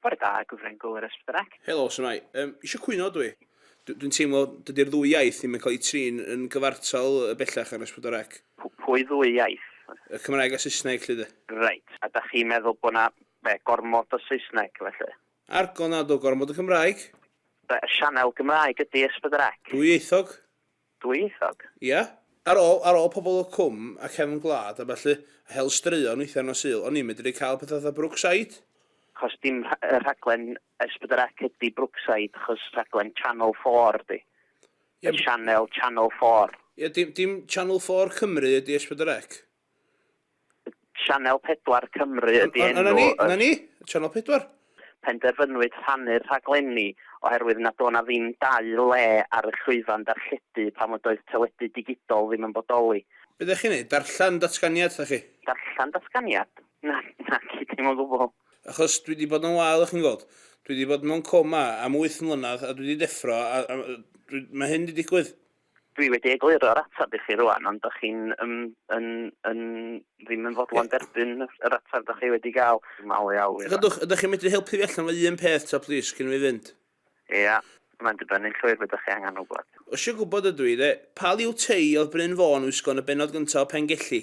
Bore da, gyfren gywir ysbrydeg. Helo, Smai. Isio cwyno dwi. Dwi'n teimlo dydy'r ddwy iaith ddim yn cael ei trin yn gyfartal y bellach ar Ysbrydeg. Pwy ddwy iaith? Y Cymraeg a Saesneg, lle di. Reit, a da chi'n meddwl bod na gormod o Saesneg, felly? Argon nad o gormod o Cymraeg. Y sianel Gymraeg ydi ysbrydeg? Dwy eithog. Dwy eithog? Ia. Ar ôl pobl o cwm a cefn gwlad a felly hel straeon weithiau no sil, o'n i'n medru cael pethau fatha Brookside. Chos dim rhaglen ysbrydeg ydi Brookside, chos rhaglen Channel 4 di. Ie, Channel 4. Ie, dim Channel 4 Cymru ydi Ysbrydeg. Channel 4 Cymru ydi enw. Na ni? Channel 4. Penderfynwyd rhannu'r rhaglenni oherwydd nad o'na ddim dau le ar y llwyfan darlledu pan oedd teledu digidol ddim yn bodoli. Be ddech chi'n neud? Darllan datganiad, ddech chi? Darllan datganiad? Na, dim o gwbl. Achos dwi wedi bod yn wael, ych chi'n gweld. Dwi wedi bod mewn coma am 8 mlynedd a dwi wedi deffro mae hyn wedi digwydd. Dwi wedi egluro'r atab i chi rwan, ond ydych chi'n ddim yn fodlon derbyn yr atab ydych chi wedi gael. Mal iawn. Ydych chi'n medru helpu fi allan o un peth ta, plis, cyn fi fynd? Ia, mae'n dibynnu'n llwyr beth ydych chi angen wybod. Os yw'n gwybod ydw i, pa liw tei oedd Bryn Fawn wisgo yn y benod gyntaf o Pengelli?